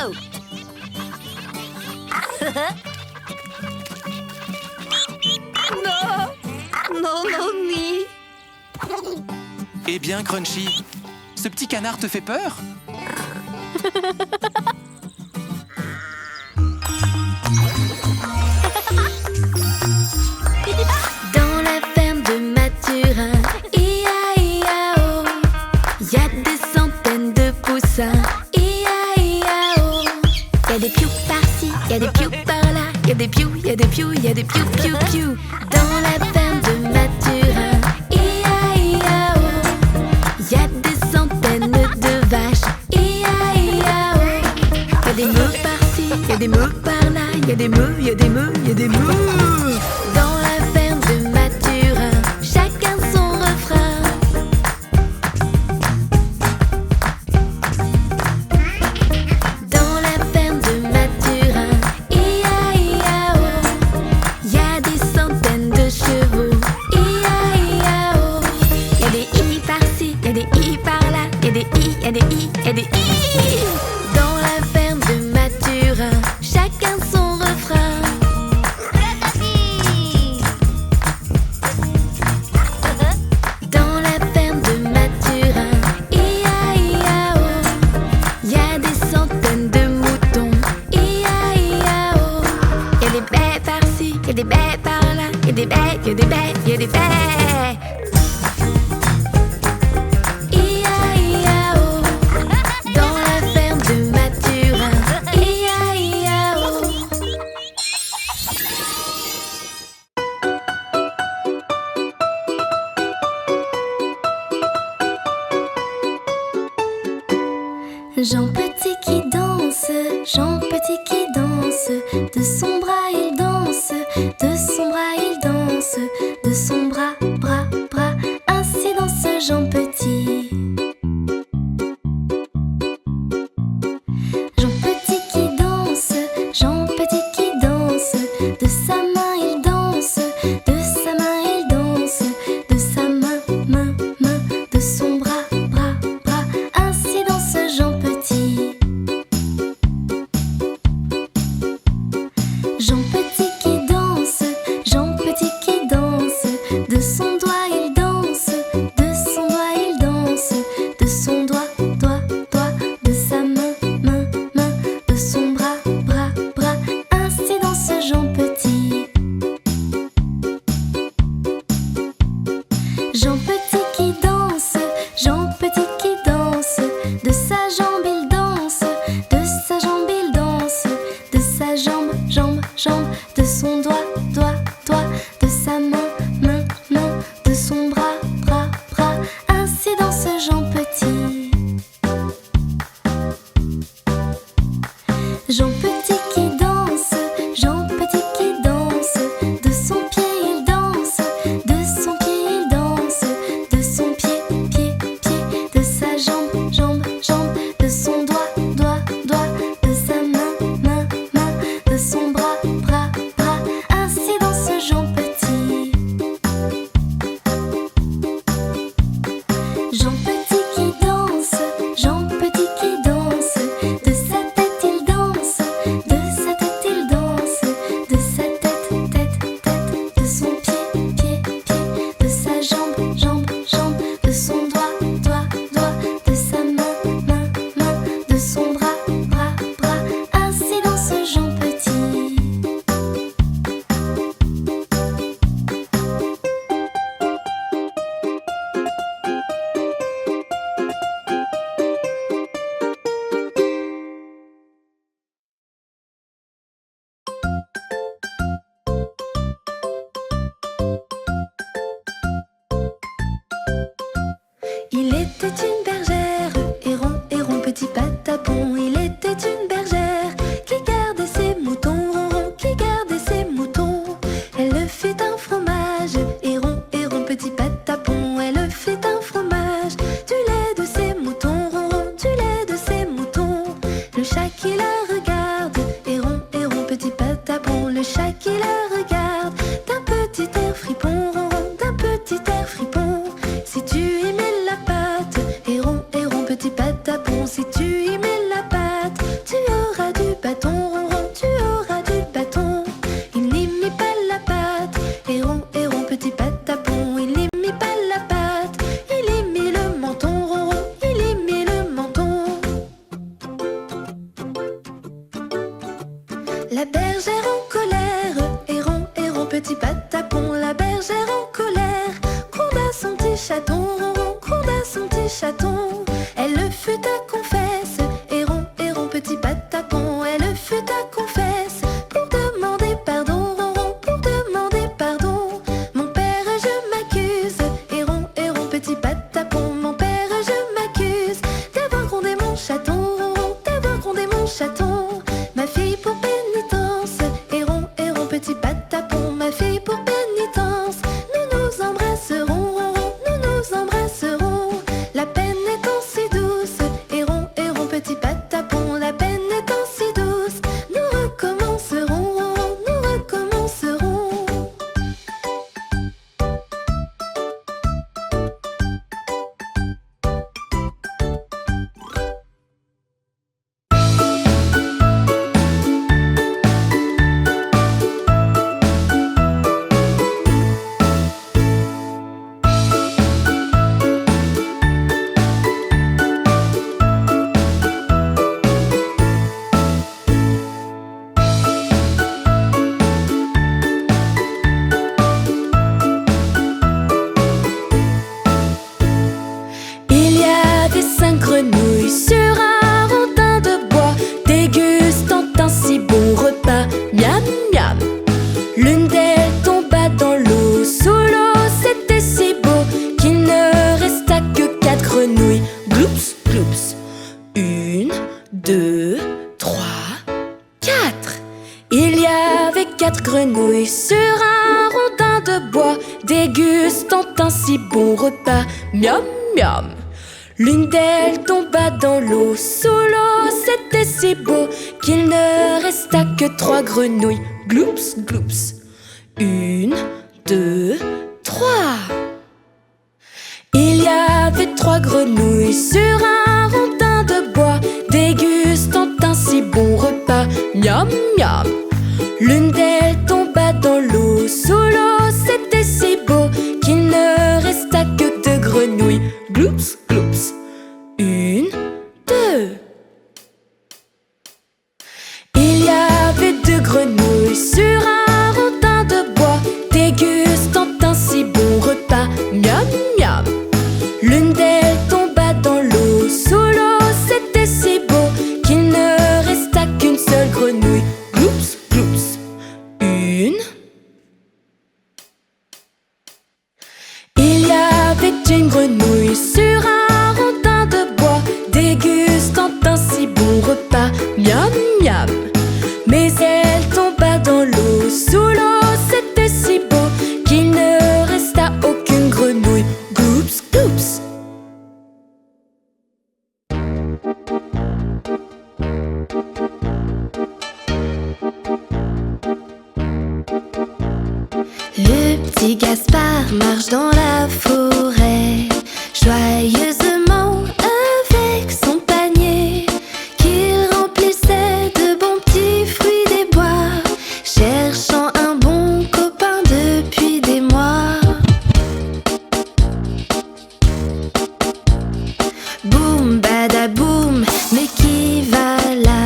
go! Non! Non, Mommy! Eh bien, Crunchy, ce petit canard te fait peur? Dans la ferme de Mathurin, I-A-I-A-O, y a des centaines de poussins, I-A-I-A-O. Y a des pious par-ci, y a des pious par-là, y a des pious, y a des pious, y a des pious, pious, pious. Dans la ferme de Mathurin, I-A-I-A-O, y a des centaines de vaches, I-A-I-A-O. Y a des mous par-ci, y a des mous par-là, y a des mous, y a des mous, y a des mous. Dans la ferme de Mathurin, chacun son refrain. Dans la ferme de Mathurin, I-A-I-A-O, y a des centaines de chevaux, I-A-I-A-O. Y a des i par-ci, y a des i par-là, y a des i, y a des i, y a des i. Dans la ferme de Mathurin, chacun son refrain. Dans la ferme de Mathurin, I-A-I-A-O, y a des centaines de moutons, I-A-I-A-O. Y a des baies par-ci, y a des baies par-là, y a des baies, y a des baies, y a des baies. I-A-I-A-O, dans la ferme de Mathurin, I-A-I-A-O. Jean Petit qui danse, Jean Petit qui danse, de son bras il danse, de son bras il danse, de son bras, bras, bras, ainsi danse Jean Petit. Jean Petit qui danse, Jean Petit qui danse, de sa main il danse, de sa main il danse, de sa main, main, main, de son bras, bras, bras, ainsi danse Jean Petit. Jean Petit qui danse, Jean Petit qui danse, de son doigt il danse, de son doigt il danse, de son doigt, doigt, doigt, de sa main, main, main, de son bras, bras, bras, ainsi danse Jean Petit. Jean Petit qui danse, Jean Petit qui danse, de sa jambe il danse, de sa jambe il danse, de sa jambe, jambe, jambe, de son doigt, doigt, doigt, de sa main, main, main, de son bras, bras, bras, ainsi danse Jean Petit. Jean Petit qui danse, Jean Petit qui danse, de son pied il danse, de son pied il danse, de son pied, pied, pied, de sa jambe, jambe, jambe, de son doigt, doigt, doigt, de sa main, main, main, de son bras, bras, bras, ainsi danse Jean Petit. Jean Petit qui danse, Jean Petit qui danse, de sa tête il danse, de sa tête il danse, de sa tête, tête, tête, de son pied, pied, pied, de sa jambe, jambe, jambe, de son doigt, doigt, doigt, de sa main, main, main, de son bras, bras, bras, ainsi danse Jean Petit. Il était une bergère, Héron, Héron, petit patapon. Il était une bergère qui gardait ses moutons, Ronron, qui gardait ses moutons. Elle fit un fromage, Héron, Héron, petit patapon. Elle fit un fromage, du lait de ses moutons, Ronron, du lait de ses moutons. Le chat qui la regarde, Héron, Héron, petit patapon. Le chat qui la regarde, d'un petit air fripon, Ronron, d'un petit air fripon. Si tu aimais la pâte, Héron, Héron, petit patapon, si tu aimais la pâte, patte. Tu auras du bâton, ronron, tu auras du bâton. Il n'imite pas la patte. Héron, héron, petit patapon. Il n'imite pas la patte. Il imite le menton, ronron, il imite le menton. La bergère en colère. Héron, héron, petit patapon. La bergère en colère. Gronde à son petit chaton, ronron, gronde à son petit chaton. Elle le fut à confesse. Héron, héron, petit patapon. Elle le fut à confesse. Pour demander pardon, ronron, pour demander pardon. Mon père, je m'accuse. Héron, héron, petit patapon. Mon père, je m'accuse d'avoir grondé mon chaton, ronron, d'avoir grondé mon chaton. Ma fille pour pénitence. Héron, héron, petit patapon. Ma fille pour pénitence. Nous nous embrasserons, ronron, nous nous embrasserons. La peine étant si douce. Héron, héron, petit patapon. La peine étant si douce. Nous recommencerons, ronron, nous recommencerons. Il y avait 5 grenouilles sur un rondin de bois, dégustant un si bon repas. Miam, miam. L'une d'elles tomba dans l'eau. Sous l'eau, c'était si beau qu'il ne resta que 4 grenouilles. Gloups, gloups. 1, 2, 3, 4. Il y avait 4 grenouilles sur un rondin de bois, dégustant un si bon repas. Miam, miam. L'une d'elles tomba dans l'eau. Sous l'eau, c'était si beau qu'il ne resta que 3 grenouilles. Gloups, gloups. 1, 2, 3. Il y avait 3 grenouilles sur un rondin de bois, dégustant un si bon repas. Miam, miam. L'une d'elles tomba dans l'eau. Sous l'eau, c'était si beau qu'il ne resta que 2 grenouilles. Gloups, gloups. 1, 2. Il y avait 2 grenouilles sur un rondin de bois, dégustant un si bon repas. Miam, miam. L'une d'elles tomba dans l'eau. Sous l'eau, c'était si beau qu'il ne resta qu'une seule grenouille. Gloups, gloups. 1. Il y avait une grenouille sur un rondin de bois, dégustant un si bon repas. Miam, miam. Mais elle tomba dans l'eau. Sous l'eau, c'était si beau qu'il ne resta aucune grenouille. Gloups, gloups. Le petit Gaspard marche dans la forêt, joyeusement avec son panier, qu'il remplissait de bons petits fruits des bois, cherchant un bon copain depuis des mois. Boum, badaboum, mais qui va là?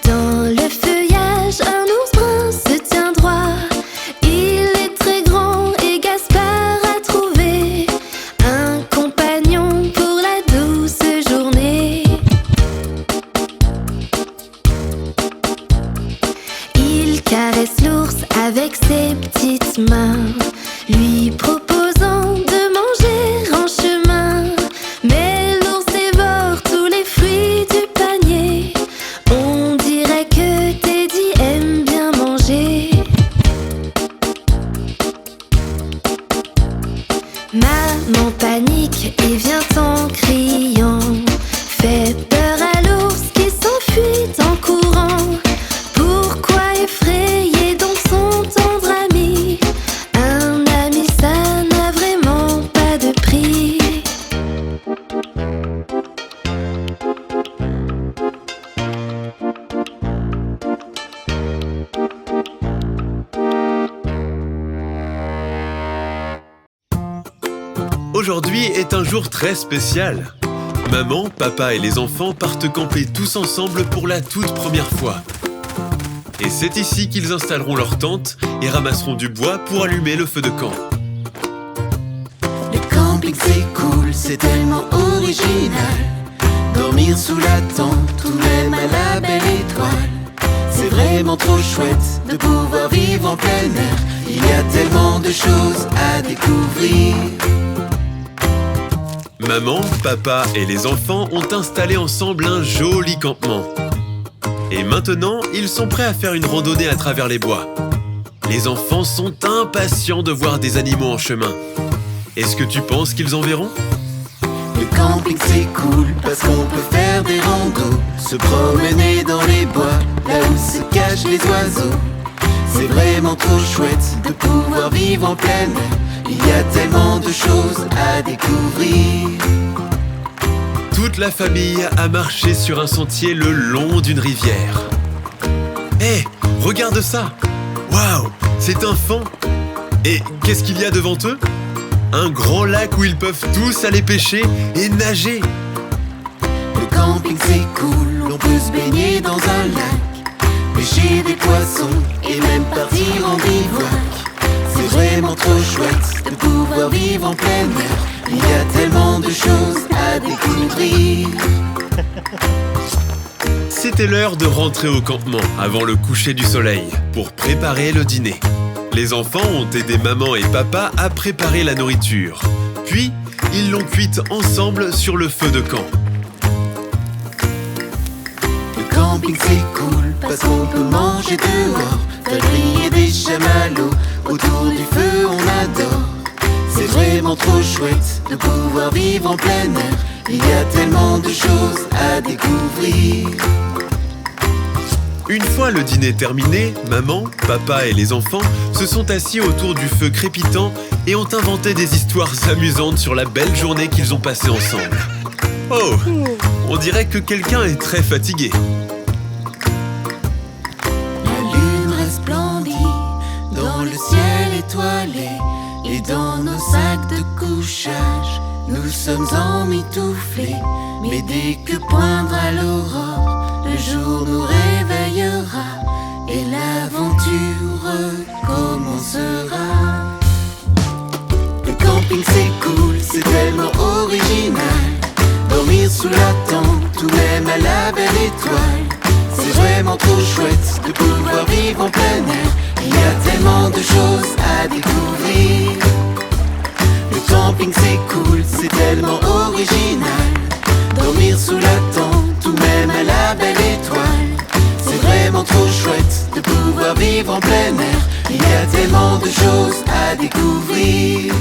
Dans le feuillage, un ours brun se tient droit. Il est très grand et Gaspard a trouvé un compagnon pour la douce journée. Il caresse l'ours avec ses petites mains, lui proposant de manger en chemin. Mais l'ours dévore tous les fruits du panier. On dirait que Teddy aime bien manger. Maman panique et vient en criant, fait peur à l'ours qui s'enfuit en courant. Pourquoi effrayer donc son tendre ami? Aujourd'hui est un jour très spécial. Maman, papa et les enfants partent camper tous ensemble pour la toute première fois. Et c'est ici qu'ils installeront leur tente et ramasseront du bois pour allumer le feu de camp. Le camping c'est cool, c'est tellement original. Dormir sous la tente ou même à la belle étoile. C'est vraiment trop chouette de pouvoir vivre en plein air. Il y a tellement de choses à découvrir. Maman, papa et les enfants ont installé ensemble un joli campement. Et maintenant, ils sont prêts à faire une randonnée à travers les bois. Les enfants sont impatients de voir des animaux en chemin. Est-ce que tu penses qu'ils en verront ? Le camping c'est cool parce qu'on peut faire des randos, se promener dans les bois, là où se cachent les oiseaux. C'est vraiment trop chouette de pouvoir vivre en plein air. Il y a tellement de choses à découvrir. Toute la famille a marché sur un sentier le long d'une rivière. Hé, regarde ça! Waouh, c'est un fan! Et qu'est-ce qu'il y a devant eux? Un grand lac où ils peuvent tous aller pêcher et nager. Le camping c'est cool, on peut se baigner dans un lac, pêcher des poissons et même partir en bivouac. C'est vraiment trop chouette de pouvoir vivre en plein air. Il y a tellement de choses à découvrir. C'était l'heure de rentrer au campement avant le coucher du soleil pour préparer le dîner. Les enfants ont aidé maman et papa à préparer la nourriture. Puis, ils l'ont cuite ensemble sur le feu de camp. Le camping c'est cool parce qu'on peut manger dehors, faire griller des chamallows. Autour du feu on adore. C'est vraiment trop chouette de pouvoir vivre en plein air. Il y a tellement de choses à découvrir. Une fois le dîner terminé, maman, papa et les enfants se sont assis autour du feu crépitant et ont inventé des histoires amusantes sur la belle journée qu'ils ont passée ensemble. Oh, on dirait que quelqu'un est très fatigué. La lune resplendit dans le ciel étoilé, et dans nos sacs de couchage, nous sommes emmitouflés. Mais dès que poindra l'aurore, le jour nous réveillera et l'aventure commencera. Le camping c'est cool, c'est tellement original. Dormir sous la tente ou même à la belle étoile. C'est vraiment trop chouette de pouvoir vivre en plein air. Il y a tellement de choses à découvrir. Le camping c'est cool, c'est tellement original. Dormir sous la tente ou même à la belle étoile. C'est vraiment trop chouette de pouvoir vivre en plein air. Il y a tellement de choses à découvrir.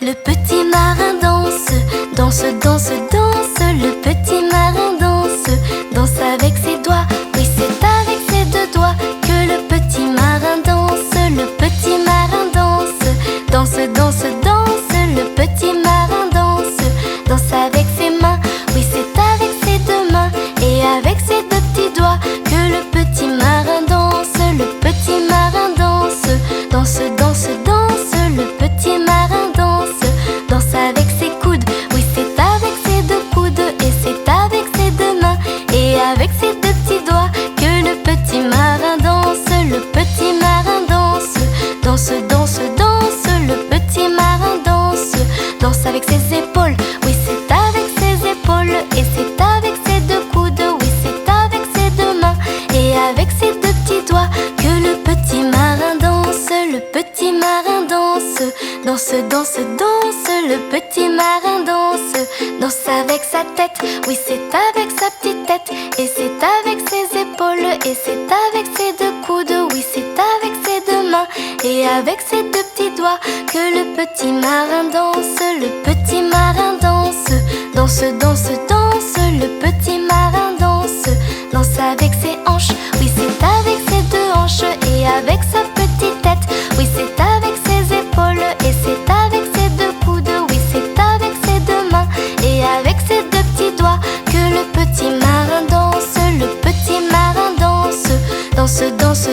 Le petit marin danse, danse, danse, danse. Le petit marin danse, danse avec ses doigts. Oui, c'est avec ses deux doigts que le petit marin danse. Le petit marin danse, danse, danse, danse. Le petit marin danse, danse avec ses mains. Oui, c'est avec ses deux mains et avec ses deux petits doigts que le petit marin danse. Le petit marin danse, danse, danse, danse. Le petit marin danse, danse avec ses coudes. Oui, c'est avec ses deux coudes et c'est avec ses deux mains et avec ses deux petits doigts que le petit marin danse. Le petit marin danse, danse, danse, danse. Le petit marin danse, danse avec ses épaules. Oui, c'est avec ses épaules et c'est avec ses deux coudes. Oui, c'est avec ses deux mains et avec ses deux petits doigts que le petit marin danse. Le petit marin danse, danse, danse, danse. Le petit marin danse, danse avec sa tête. Oui, c'est avec sa petite tête et c'est avec ses épaules et c'est avec ses deux coudes. Oui, c'est avec ses deux mains et avec ses deux petits doigts que le petit marin danse. Le petit marin danse, danse, danse, danse. Le petit marin danse, danse avec ses hanches. Oui, c'est avec ses deux hanches et avec sa petite tête. Oui, c'est avec ses épaules et c'est avec ses deux coudes. Oui, c'est avec ses deux mains et avec ses deux petits doigts que le petit marin danse. Le petit marin danse, danse, danse,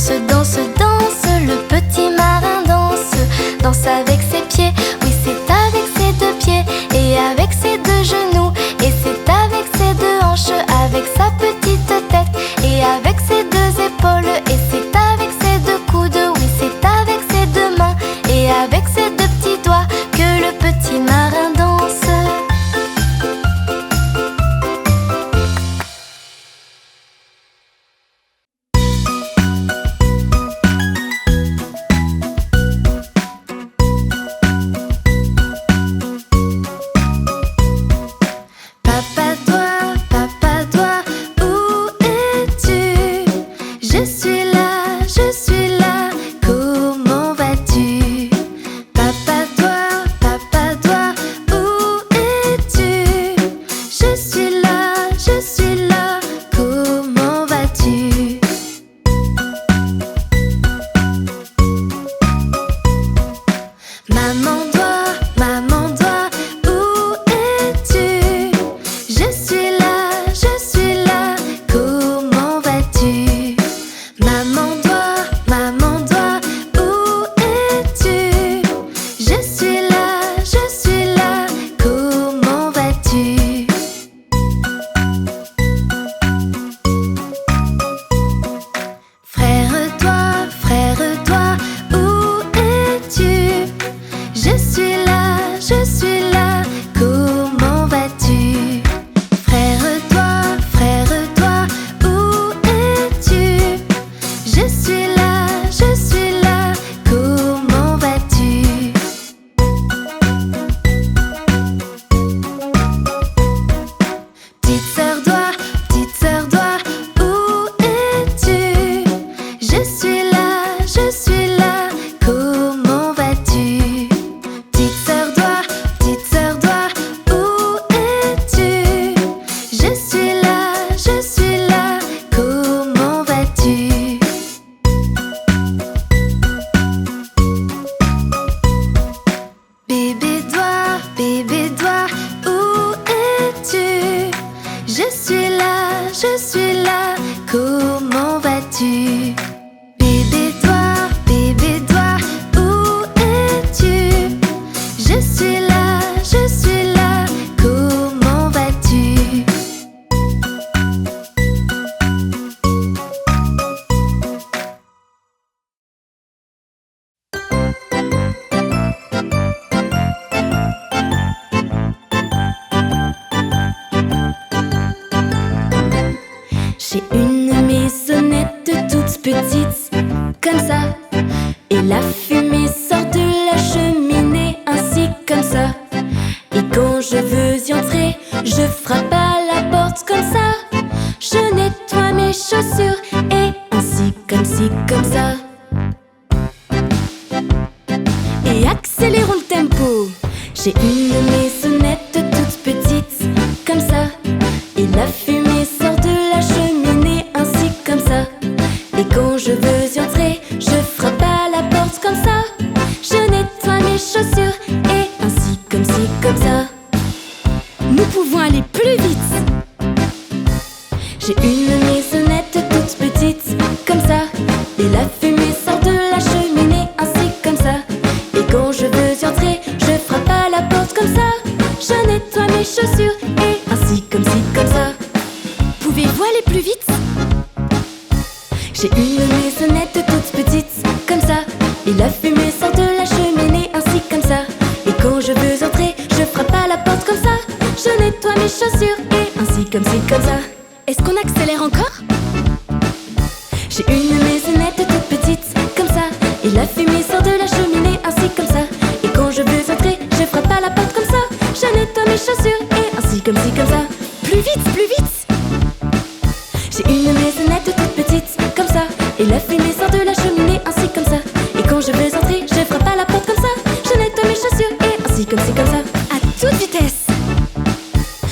Danse, danse, danse, le petit marin danse. Danse avec ses pieds, oui c'est avec ses deux pieds. Et avec ses deux genoux, et c'est avec ses deux hanches. Avec sa petite tête, et avec ses deux épaules. Et c'est avec ses deux coudes, oui c'est avec ses deux mains. Et avec ses deux petits doigts que le petit marin danse. Papa doigt, où es-tu? Je suis là, comment vas-tu? Papa doigt, où es-tu? Je suis là, comment vas-tu? Maman doigt, où es-tu? Je suis là, comment vas-tu? Maman doigt, où es-tu? Je suis là, comment vas-tu? Frère doigt, où es-tu? Je suis là, comment vas-tu? Frère doigt, où es-tu? Je suis là, comment vas-tu? Petite sœur doigt, où es-tu? Je suis là, comment vas-tu? Petite sœur doigt, où es-tu? Je suis là, comment vas-tu? Bébé doigt, où es-tu? Je suis là, comment vas-tu? Bébé doigt, où es-tu? Je suis là, comment vas-tu? J'ai une maisonnette toute petite, comme ça. Et la fumée sort de la cheminée, ainsi comme ça. Et quand je veux y entrer, je frappe à la porte comme ça. Je nettoie mes chaussures, et ainsi, comme ça. Et accélérons le tempo. J'ai une maisonnette toute petite, comme ça. Et la fumée sort de la cheminée, ainsi comme ça. Et quand je veux y entrer, je frappe à la porte comme ça. Je nettoie mes chaussures, et ainsi, comme ça. Nous pouvons aller plus vite. J'ai une maisonnette toute petite, comme ça. Et la fumée sort de la cheminée, ainsi comme ça. Et quand je veux y entrer, je frappe à la porte comme ça. Je nettoie mes chaussures, et ainsi, comme ça. Pouvez-vous aller plus vite? J'ai une maisonnette toute petite, comme ça. Et la fumée sort de la cheminée, ainsi comme ça. Et quand je veux entrer, je frappe à la porte comme ça. Je nettoie mes chaussures, et ainsi, comme ça. Est-ce qu'on accélère encore? J'ai une maisonnette toute petite, comme ça. Et la fumée sort de la cheminée, ainsi comme ça. Et quand je veux entrer, je frappe à la porte comme ça. Je nettoie mes chaussures, et ainsi, comme ça. Plus vite, plus vite! J'ai une maisonnette toute petite, comme ça. Et la fumée sort de la cheminée, ainsi comme ça. Et quand je veux entrer, je frappe à la porte comme ça. Je nettoie mes chaussures, et ainsi, comme ça. À toute vitesse!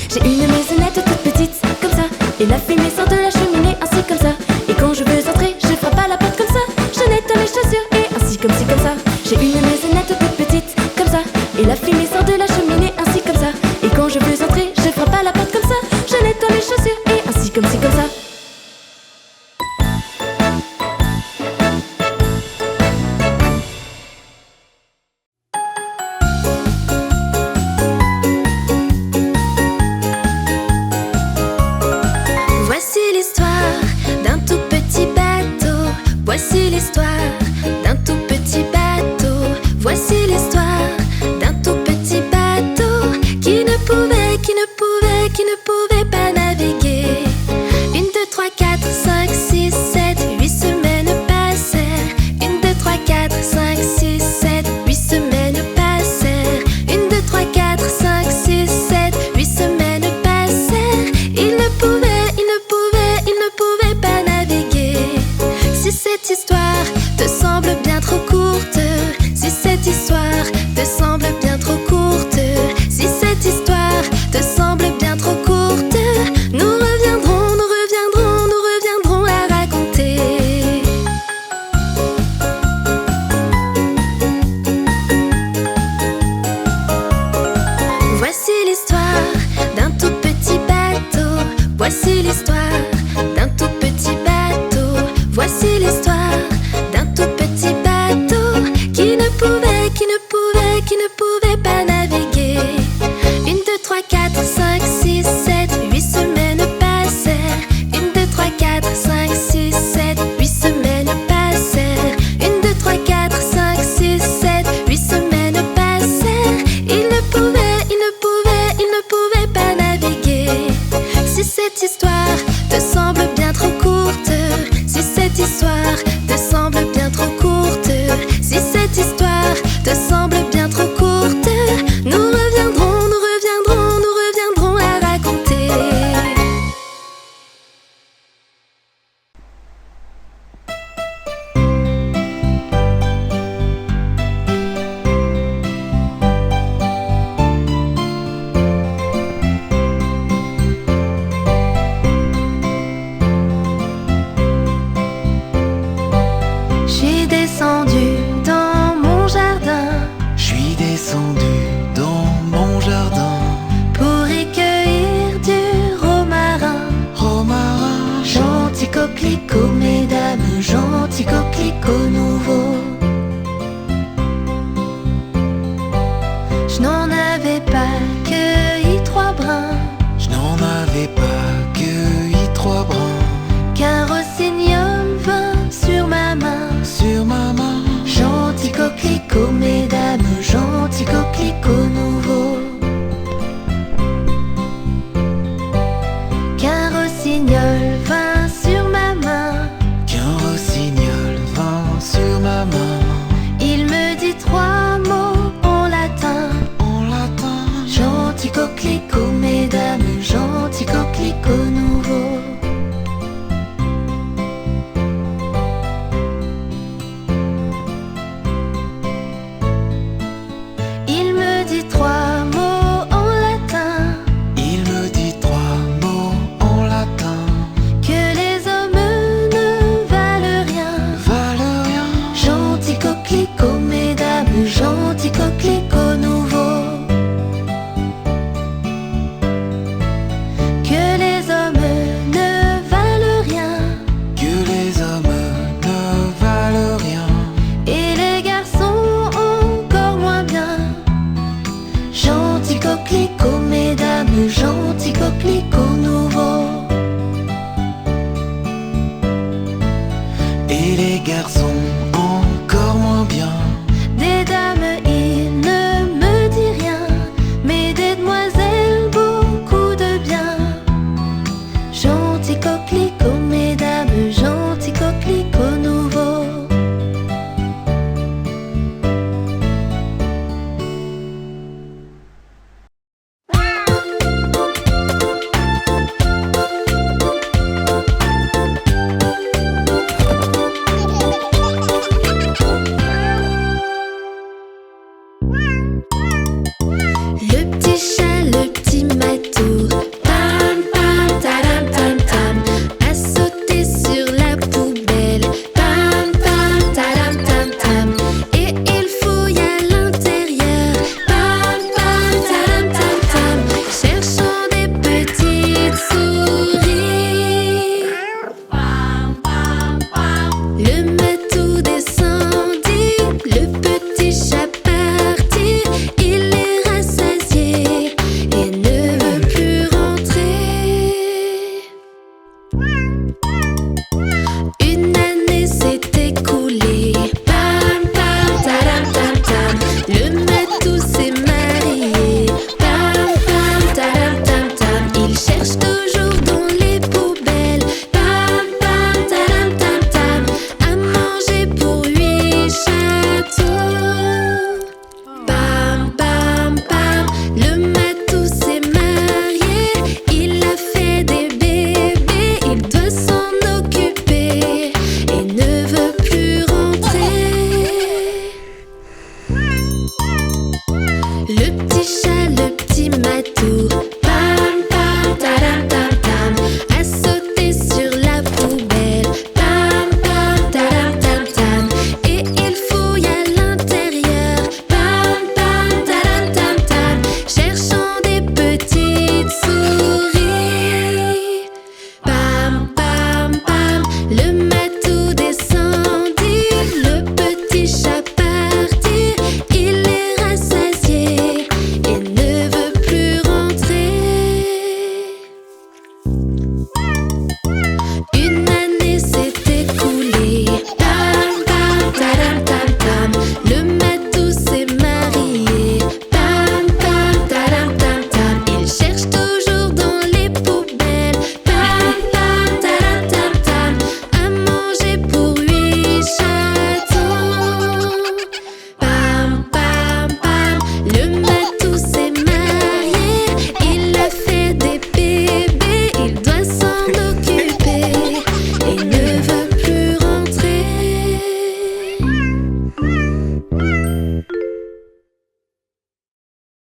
J'ai une maisonnette toute petite, comme ça. Et la fumée sort de la cheminée, ainsi comme ça. Et quand je veux entrer, je frappe à la porte comme ça. Je nettoie mes chaussures, et ainsi, comme ça. J'ai une maisonnette toute petite, comme ça. Et la fumée sort de la cheminée, ainsi comme ça. Et quand je veux entrer, je frappe à la porte comme ça. Je nettoie mes chaussures, et ainsi, comme ça. d'un tout petit bateau. Voici l'histoire d'un tout petit bateau. Voici l'histoire d'un tout petit bateau qui ne pouvait pas naviguer. 1, 2, 3, 4, 5, 6, 7, 8 semaines passèrent. 1, 2, 3, 4, 5, 6, 7, 8 semaines passèrent. 1, 2, 3, 4, 5, 6, 7, 8 semaines passèrent. Il ne pouvait pas naviguer. Si cette histoire te semble bien trop courte, si cette histoire te semble bien trop courte, si cette histoire te semble bien trop courte, nous reviendrons à raconter. Voici l'histoire d'un tout petit bateau. Voici l'histoire d'un tout petit bateau. Voici l'histoire d'un tout petit bateau qui ne pouvait pas naviguer. 1, 2, 3, 4, 5, 6, 7, 8 semaines passèrent. 1, 2, 3, 4, 5, 6, 7, 8 semaines passèrent. 1, 2, 3, 4, 5, 6, 7, 8 semaines passèrent. Il ne pouvait pas naviguer. Si cette histoire te semble bien trop courte, si cette histoire te semble bien trop courte, si cette histoire te semble bien trop courte, nous reviendrons à raconter. Je suis descendu dans mon jardin pour recueillir du romarin. Gentil coquelicot, mesdames, gentil coquelicot nouveau. Je n'en avais pas cueilli 3 brins, qu'un rossignol vint sur ma main. Gentil coquelicot, mesdames, gentil coquelicot nouveau. Qu'un rossignol vint sur ma main. Il me dit 3 mots en latin. Gentil coquelicot, mesdames, gentil coquelicot nouveau. Il me dit 3 mots en latin. Que les hommes ne valent rien. Gentil coquelicot, mesdames, gentil coquelicot nouveau. Que les hommes ne valent rien. Et les garçons encore moins bien. Gentil coquelicot, mesdames, gentil coquelicot nouveau. Et les garçons